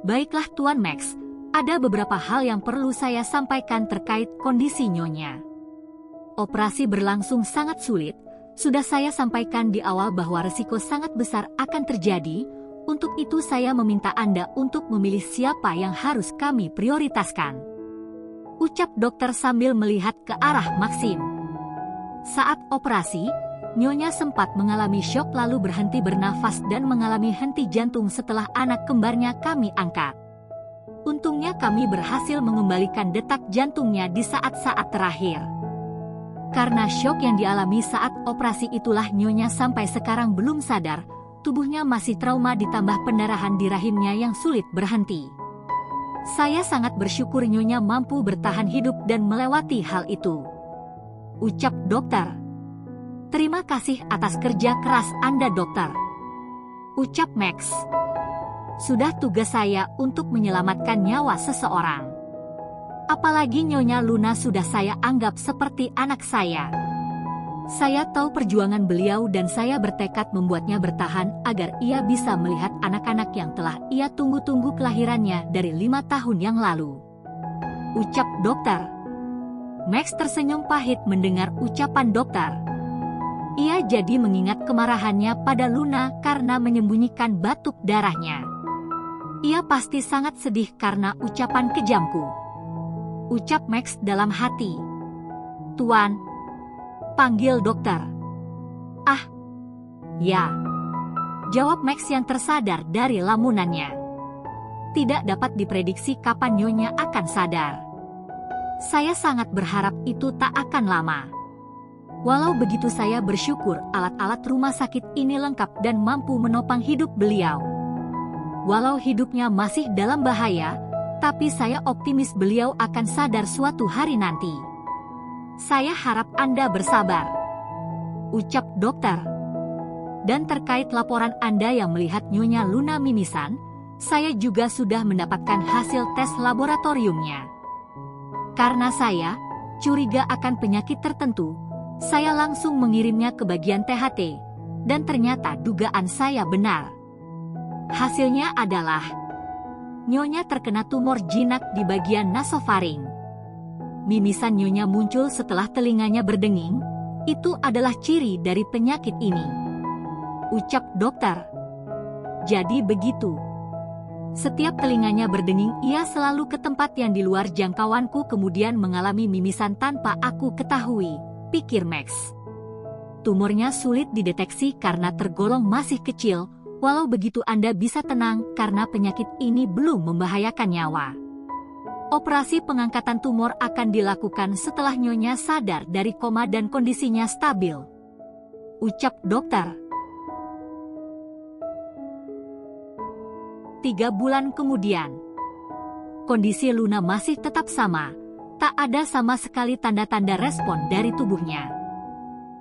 Baiklah Tuan Max, ada beberapa hal yang perlu saya sampaikan terkait kondisi Nyonya. Operasi berlangsung sangat sulit. Sudah saya sampaikan di awal bahwa resiko sangat besar akan terjadi. Untuk itu saya meminta Anda untuk memilih siapa yang harus kami prioritaskan. Ucap dokter sambil melihat ke arah Maxim. Saat operasi, Nyonya sempat mengalami syok lalu berhenti bernafas dan mengalami henti jantung setelah anak kembarnya kami angkat. Untungnya kami berhasil mengembalikan detak jantungnya di saat-saat terakhir. Karena syok yang dialami saat operasi itulah Nyonya sampai sekarang belum sadar. Tubuhnya masih trauma ditambah pendarahan di rahimnya yang sulit berhenti. Saya sangat bersyukur Nyonya mampu bertahan hidup dan melewati hal itu. Ucap dokter. Terima kasih atas kerja keras Anda dokter. Ucap Max. Sudah tugas saya untuk menyelamatkan nyawa seseorang. Apalagi Nyonya Luna sudah saya anggap seperti anak saya. Saya tahu perjuangan beliau dan saya bertekad membuatnya bertahan agar ia bisa melihat anak-anak yang telah ia tunggu-tunggu kelahirannya dari 5 tahun yang lalu. Ucap dokter. Max tersenyum pahit mendengar ucapan dokter. Ia jadi mengingat kemarahannya pada Luna karena menyembunyikan batuk darahnya. Ia pasti sangat sedih karena ucapan kejamku. Ucap Max dalam hati. Tuan, panggil dokter. Ah, ya. Jawab Max yang tersadar dari lamunannya. Tidak dapat diprediksi kapan Nyonya akan sadar. Saya sangat berharap itu tak akan lama. Walau begitu saya bersyukur alat-alat rumah sakit ini lengkap dan mampu menopang hidup beliau. Walau hidupnya masih dalam bahaya, tapi saya optimis beliau akan sadar suatu hari nanti. Saya harap Anda bersabar. Ucap dokter. Dan terkait laporan Anda yang melihat Nyonya Luna mimisan, saya juga sudah mendapatkan hasil tes laboratoriumnya. Karena saya curiga akan penyakit tertentu, saya langsung mengirimnya ke bagian THT, dan ternyata dugaan saya benar. Hasilnya adalah Nyonya terkena tumor jinak di bagian nasofaring. Mimisan Nyonya muncul setelah telinganya berdenging. Itu adalah ciri dari penyakit ini. Ucap dokter. Jadi begitu. Setiap telinganya berdenging, ia selalu ke tempat yang di luar jangkauanku kemudian mengalami mimisan tanpa aku ketahui, pikir Max. Tumornya sulit dideteksi karena tergolong masih kecil, walau begitu Anda bisa tenang karena penyakit ini belum membahayakan nyawa. Operasi pengangkatan tumor akan dilakukan setelah Nyonya sadar dari koma dan kondisinya stabil. Ucap dokter. 3 bulan kemudian. Kondisi Luna masih tetap sama, tak ada sama sekali tanda-tanda respon dari tubuhnya.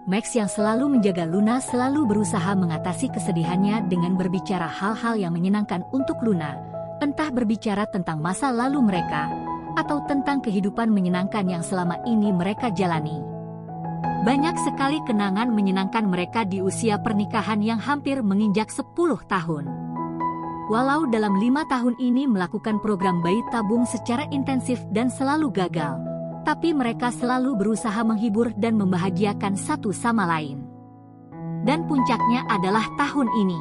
Max yang selalu menjaga Luna selalu berusaha mengatasi kesedihannya dengan berbicara hal-hal yang menyenangkan untuk Luna, entah berbicara tentang masa lalu mereka, atau tentang kehidupan menyenangkan yang selama ini mereka jalani. Banyak sekali kenangan menyenangkan mereka di usia pernikahan yang hampir menginjak 10 tahun. Walau dalam 5 tahun ini melakukan program bayi tabung secara intensif dan selalu gagal, tapi mereka selalu berusaha menghibur dan membahagiakan satu sama lain. Dan puncaknya adalah tahun ini.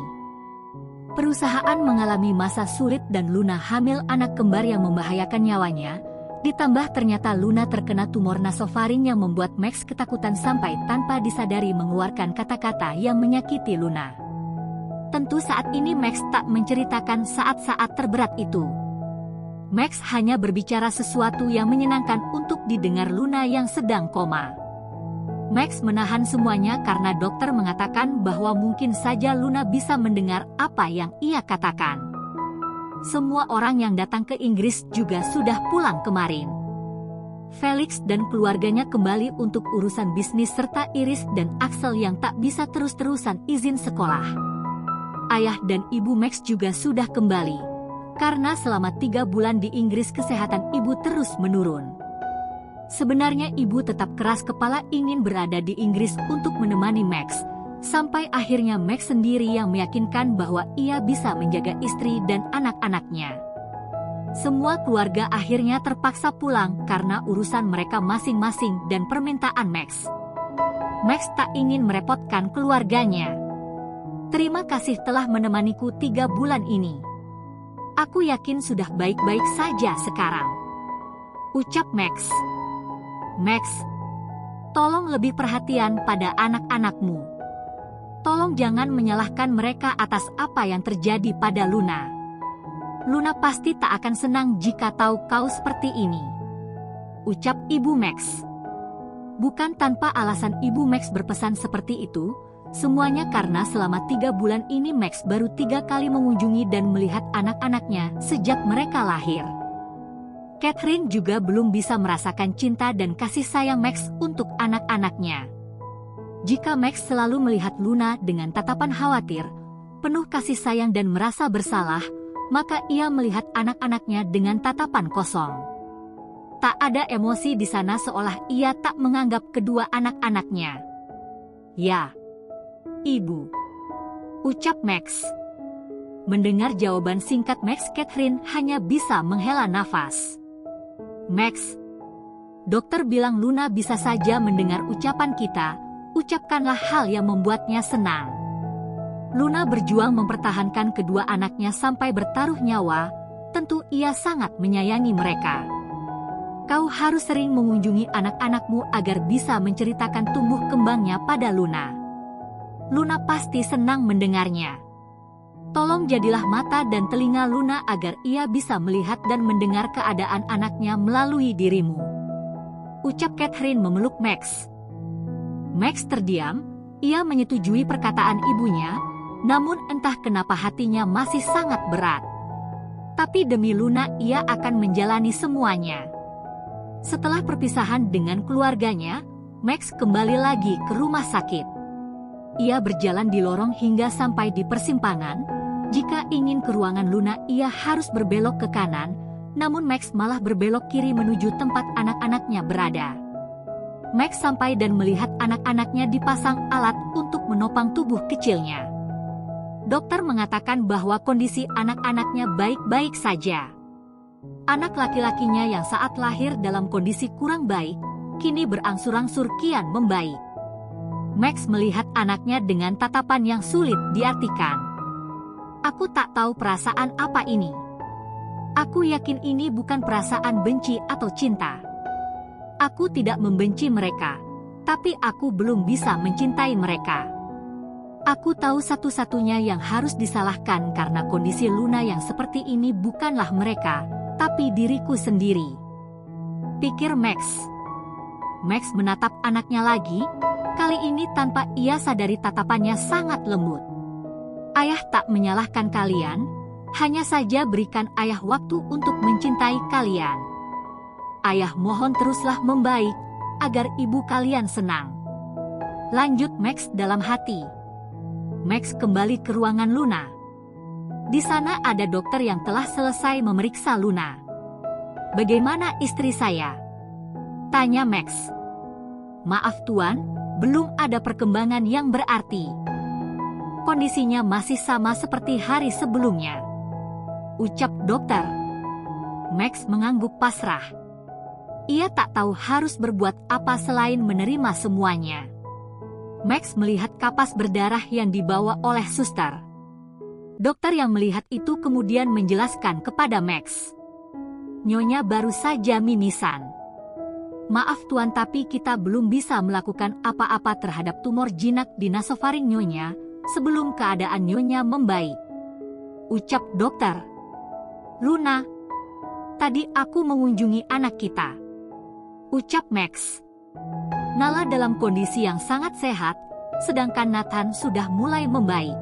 Perusahaan mengalami masa sulit dan Luna hamil anak kembar yang membahayakan nyawanya, ditambah ternyata Luna terkena tumor nasofaring yang membuat Max ketakutan sampai tanpa disadari mengeluarkan kata-kata yang menyakiti Luna. Tentu saat ini Max tak menceritakan saat-saat terberat itu. Max hanya berbicara sesuatu yang menyenangkan untuk didengar Luna yang sedang koma. Max menahan semuanya karena dokter mengatakan bahwa mungkin saja Luna bisa mendengar apa yang ia katakan. Semua orang yang datang ke Inggris juga sudah pulang kemarin. Felix dan keluarganya kembali untuk urusan bisnis serta Iris dan Axel yang tak bisa terus-terusan izin sekolah. Ayah dan ibu Max juga sudah kembali, karena selama 3 bulan di Inggris kesehatan ibu terus menurun. Sebenarnya ibu tetap keras kepala ingin berada di Inggris untuk menemani Max, sampai akhirnya Max sendiri yang meyakinkan bahwa ia bisa menjaga istri dan anak-anaknya. Semua keluarga akhirnya terpaksa pulang karena urusan mereka masing-masing dan permintaan Max. Max tak ingin merepotkan keluarganya. Terima kasih telah menemaniku 3 bulan ini. Aku yakin sudah baik-baik saja sekarang, ucap Max. Max, tolong lebih perhatian pada anak-anakmu. Tolong jangan menyalahkan mereka atas apa yang terjadi pada Luna. Luna pasti tak akan senang jika tahu kau seperti ini, ucap Ibu Max. Bukan tanpa alasan Ibu Max berpesan seperti itu, semuanya karena selama 3 bulan ini Max baru 3 kali mengunjungi dan melihat anak-anaknya sejak mereka lahir. Catherine juga belum bisa merasakan cinta dan kasih sayang Max untuk anak-anaknya. Jika Max selalu melihat Luna dengan tatapan khawatir, penuh kasih sayang dan merasa bersalah, maka ia melihat anak-anaknya dengan tatapan kosong. Tak ada emosi di sana, seolah ia tak menganggap kedua anak-anaknya. Ya, Ibu, ucap Max. Mendengar jawaban singkat Max, Catherine hanya bisa menghela nafas. Max, dokter bilang Luna bisa saja mendengar ucapan kita, ucapkanlah hal yang membuatnya senang. Luna berjuang mempertahankan kedua anaknya sampai bertaruh nyawa, tentu ia sangat menyayangi mereka. Kau harus sering mengunjungi anak-anakmu agar bisa menceritakan tumbuh kembangnya pada Luna. Luna pasti senang mendengarnya. Tolong jadilah mata dan telinga Luna agar ia bisa melihat dan mendengar keadaan anaknya melalui dirimu, ucap Catherine memeluk Max. Max terdiam, ia menyetujui perkataan ibunya, namun entah kenapa hatinya masih sangat berat. Tapi demi Luna ia akan menjalani semuanya. Setelah perpisahan dengan keluarganya, Max kembali lagi ke rumah sakit. Ia berjalan di lorong hingga sampai di persimpangan. Jika ingin ke ruangan Luna ia harus berbelok ke kanan, namun Max malah berbelok kiri menuju tempat anak-anaknya berada. Max sampai dan melihat anak-anaknya dipasang alat untuk menopang tubuh kecilnya. Dokter mengatakan bahwa kondisi anak-anaknya baik-baik saja. Anak laki-lakinya yang saat lahir dalam kondisi kurang baik, kini berangsur-angsur kian membaik. Max melihat anaknya dengan tatapan yang sulit diartikan. Aku tak tahu perasaan apa ini. Aku yakin ini bukan perasaan benci atau cinta. Aku tidak membenci mereka, tapi aku belum bisa mencintai mereka. Aku tahu satu-satunya yang harus disalahkan karena kondisi Luna yang seperti ini bukanlah mereka, tapi diriku sendiri, pikir Max. Max menatap anaknya lagi, kali ini tanpa ia sadari tatapannya sangat lembut. Ayah tak menyalahkan kalian, hanya saja berikan ayah waktu untuk mencintai kalian. Ayah mohon teruslah membaik, agar ibu kalian senang, lanjut Max dalam hati. Max kembali ke ruangan Luna. Di sana ada dokter yang telah selesai memeriksa Luna. Bagaimana istri saya? Tanya Max. Maaf tuan, belum ada perkembangan yang berarti. Kondisinya masih sama seperti hari sebelumnya, ucap dokter. Max mengangguk pasrah. Ia tak tahu harus berbuat apa selain menerima semuanya. Max melihat kapas berdarah yang dibawa oleh suster. Dokter yang melihat itu kemudian menjelaskan kepada Max. Nyonya baru saja mimisan. Maaf tuan, tapi kita belum bisa melakukan apa-apa terhadap tumor jinak di nasofaring Nyonya sebelum keadaan Nyonya membaik, ucap dokter. Luna, tadi aku mengunjungi anak kita, ucap Max. Nala dalam kondisi yang sangat sehat, sedangkan Nathan sudah mulai membaik.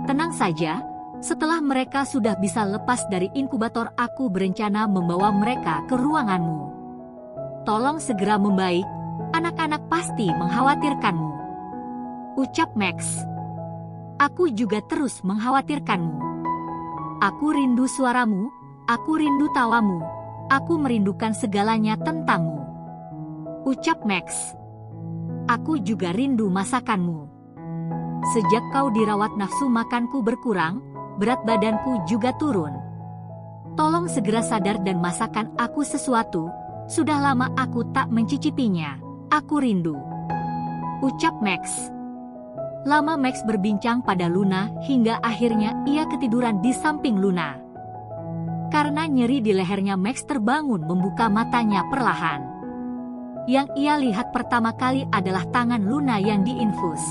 Tenang saja, setelah mereka sudah bisa lepas dari inkubator aku berencana membawa mereka ke ruanganmu. Tolong segera membaik, anak-anak pasti mengkhawatirkanmu, ucap Max. Aku juga terus mengkhawatirkanmu. Aku rindu suaramu, aku rindu tawamu, aku merindukan segalanya tentangmu, ucap Max. Aku juga rindu masakanmu. Sejak kau dirawat nafsu makanku berkurang, berat badanku juga turun. Tolong segera sadar dan masakan aku sesuatu. Sudah lama aku tak mencicipinya. Aku rindu. Ucap Max. Lama Max berbincang pada Luna hingga akhirnya ia ketiduran di samping Luna. Karena nyeri di lehernya, Max terbangun membuka matanya perlahan. Yang ia lihat pertama kali adalah tangan Luna yang diinfus.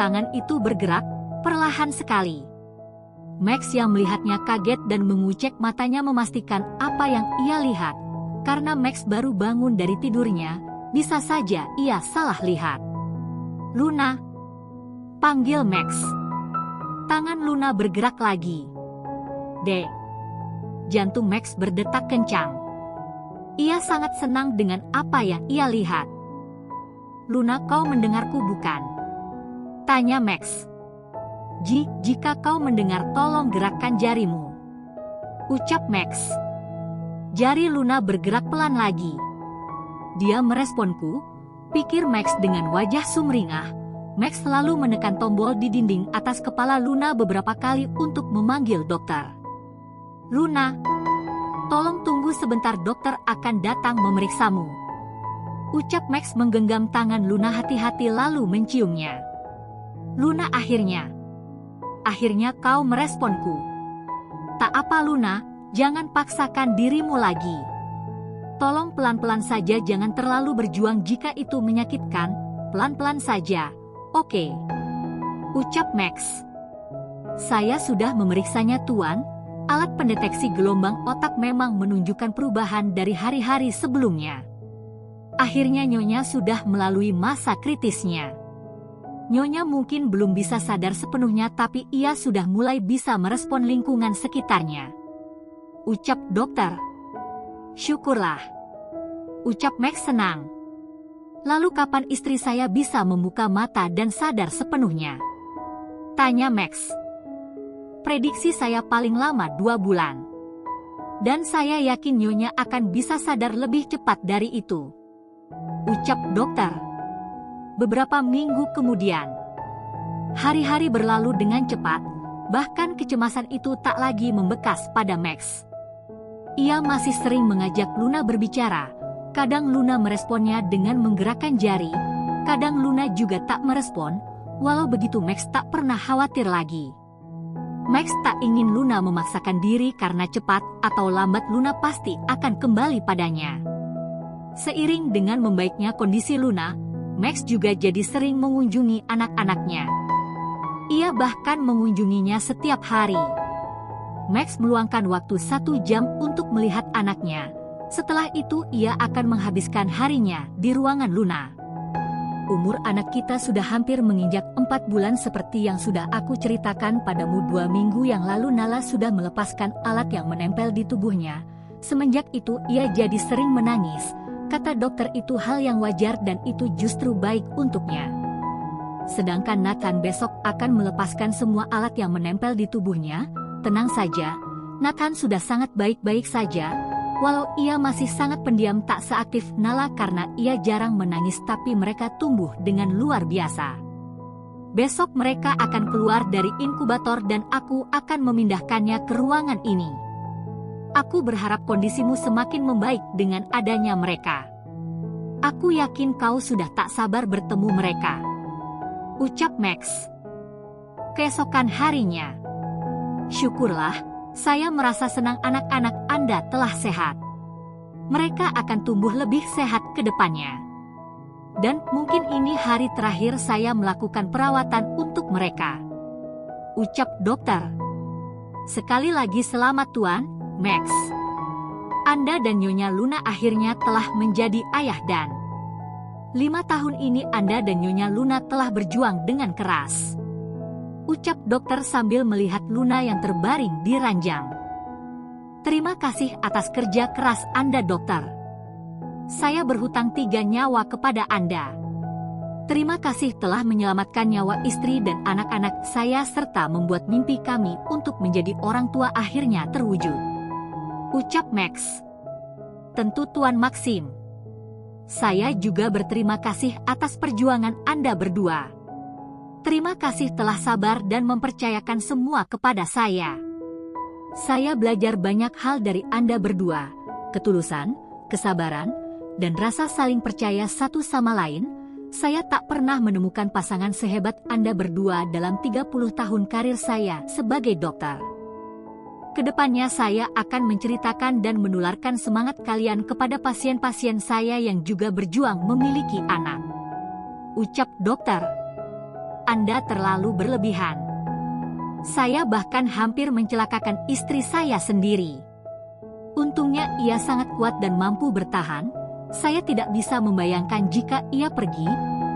Tangan itu bergerak perlahan sekali. Max yang melihatnya kaget dan mengucek matanya memastikan apa yang ia lihat. Karena Max baru bangun dari tidurnya, bisa saja ia salah lihat. Luna, panggil Max. Tangan Luna bergerak lagi. Dek. Jantung Max berdetak kencang. Ia sangat senang dengan apa yang ia lihat. Luna, kau mendengarku bukan? Tanya Max. Jika kau mendengar, tolong gerakkan jarimu. Ucap Max. Jari Luna bergerak pelan lagi. Dia meresponku, pikir Max dengan wajah sumringah. Max selalu menekan tombol di dinding atas kepala Luna beberapa kali untuk memanggil dokter. Luna, tolong tunggu sebentar, dokter akan datang memeriksamu. Ucap Max menggenggam tangan Luna hati-hati lalu menciumnya. Luna, akhirnya kau meresponku. Tak apa Luna, jangan paksakan dirimu lagi. Tolong pelan-pelan saja, jangan terlalu berjuang jika itu menyakitkan. Pelan-pelan saja, oke? Ucap Max. Saya sudah memeriksanya Tuan. Alat pendeteksi gelombang otak memang menunjukkan perubahan dari hari-hari sebelumnya. Akhirnya Nyonya sudah melalui masa kritisnya. Nyonya mungkin belum bisa sadar sepenuhnya, tapi ia sudah mulai bisa merespon lingkungan sekitarnya. Ucap dokter. Syukurlah. Ucap Max senang. Lalu kapan istri saya bisa membuka mata dan sadar sepenuhnya? Tanya Max. Prediksi saya paling lama 2 bulan. Dan saya yakin Nyonya akan bisa sadar lebih cepat dari itu. Ucap dokter. Beberapa minggu kemudian, hari-hari berlalu dengan cepat, bahkan kecemasan itu tak lagi membekas pada Max. Ia masih sering mengajak Luna berbicara, kadang Luna meresponnya dengan menggerakkan jari, kadang Luna juga tak merespon, walau begitu Max tak pernah khawatir lagi. Max tak ingin Luna memaksakan diri karena cepat atau lambat Luna pasti akan kembali padanya. Seiring dengan membaiknya kondisi Luna, Max juga jadi sering mengunjungi anak-anaknya. Ia bahkan mengunjunginya setiap hari. Max meluangkan waktu 1 jam untuk melihat anaknya. Setelah itu ia akan menghabiskan harinya di ruangan Luna. Umur anak kita sudah hampir menginjak 4 bulan seperti yang sudah aku ceritakan padamu 2 minggu yang lalu. Nala sudah melepaskan alat yang menempel di tubuhnya. Semenjak itu ia jadi sering menangis. Kata dokter itu hal yang wajar dan itu justru baik untuknya. Sedangkan Nathan besok akan melepaskan semua alat yang menempel di tubuhnya. Tenang saja, Nathan sudah sangat baik-baik saja. Walau ia masih sangat pendiam tak seaktif Nala karena ia jarang menangis, tapi mereka tumbuh dengan luar biasa. Besok mereka akan keluar dari inkubator dan aku akan memindahkannya ke ruangan ini. Aku berharap kondisimu semakin membaik dengan adanya mereka. Aku yakin kau sudah tak sabar bertemu mereka. Ucap Max. Keesokan harinya. Syukurlah, saya merasa senang anak-anak Anda telah sehat. Mereka akan tumbuh lebih sehat ke depannya. Dan mungkin ini hari terakhir saya melakukan perawatan untuk mereka. Ucap dokter. Sekali lagi selamat Tuan, Max. Anda dan Nyonya Luna akhirnya telah menjadi ayah dan 5 tahun ini Anda dan Nyonya Luna telah berjuang dengan keras. Ucap dokter sambil melihat Luna yang terbaring di ranjang. Terima kasih atas kerja keras Anda dokter. Saya berhutang 3 nyawa kepada Anda. Terima kasih telah menyelamatkan nyawa istri dan anak-anak saya serta membuat mimpi kami untuk menjadi orang tua akhirnya terwujud. Ucap Max. Tentu Tuan Maxim. Saya juga berterima kasih atas perjuangan Anda berdua. Terima kasih telah sabar dan mempercayakan semua kepada saya. Saya belajar banyak hal dari Anda berdua, ketulusan, kesabaran, dan rasa saling percaya satu sama lain. Saya tak pernah menemukan pasangan sehebat Anda berdua dalam 30 tahun karir saya sebagai dokter. Kedepannya saya akan menceritakan dan menularkan semangat kalian kepada pasien-pasien saya yang juga berjuang memiliki anak. Ucap dokter. Anda terlalu berlebihan. Saya bahkan hampir mencelakakan istri saya sendiri. Untungnya ia sangat kuat dan mampu bertahan. Saya tidak bisa membayangkan jika ia pergi,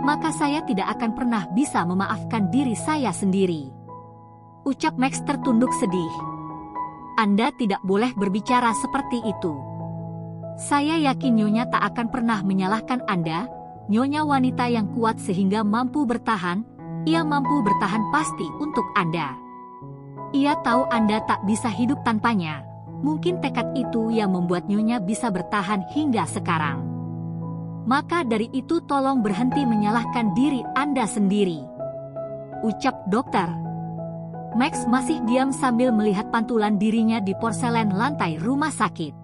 maka saya tidak akan pernah bisa memaafkan diri saya sendiri. Ucap Max tertunduk sedih. Anda tidak boleh berbicara seperti itu. Saya yakin Nyonya tak akan pernah menyalahkan Anda. Nyonya wanita yang kuat sehingga mampu bertahan. Ia mampu bertahan pasti untuk Anda. Ia tahu Anda tak bisa hidup tanpanya. Mungkin tekad itu yang membuat Nyonya bisa bertahan hingga sekarang. Maka dari itu tolong berhenti menyalahkan diri Anda sendiri. Ucap dokter. Max masih diam sambil melihat pantulan dirinya di porselen lantai rumah sakit.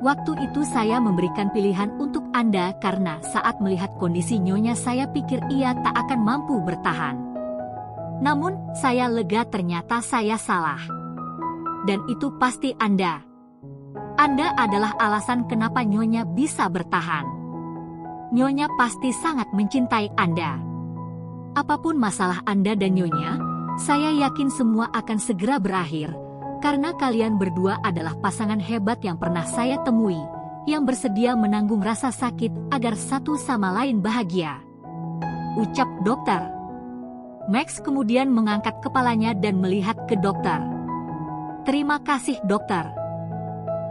Waktu itu saya memberikan pilihan untuk Anda karena saat melihat kondisi Nyonya saya pikir ia tak akan mampu bertahan. Namun, saya lega ternyata saya salah. Dan itu pasti Anda. Anda adalah alasan kenapa Nyonya bisa bertahan. Nyonya pasti sangat mencintai Anda. Apapun masalah Anda dan Nyonya, saya yakin semua akan segera berakhir, karena kalian berdua adalah pasangan hebat yang pernah saya temui, yang bersedia menanggung rasa sakit agar satu sama lain bahagia. Ucap dokter. Max kemudian mengangkat kepalanya dan melihat ke dokter. Terima kasih dokter.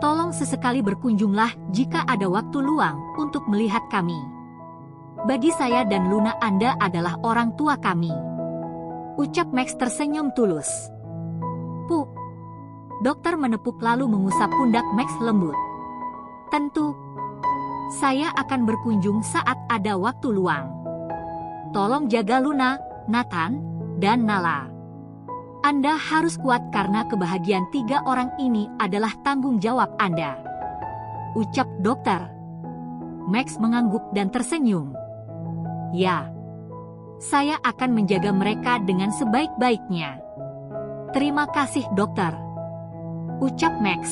Tolong sesekali berkunjunglah jika ada waktu luang untuk melihat kami. Bagi saya dan Luna Anda adalah orang tua kami. Ucap Max tersenyum tulus. Pu. Dokter menepuk lalu mengusap pundak Max lembut. Tentu. Saya akan berkunjung saat ada waktu luang. Tolong jaga Luna, Nathan, dan Nala. Anda harus kuat karena kebahagiaan 3 orang ini adalah tanggung jawab Anda. Ucap dokter. Max mengangguk dan tersenyum. Ya. Saya akan menjaga mereka dengan sebaik-baiknya. Terima kasih dokter. Ucap Max.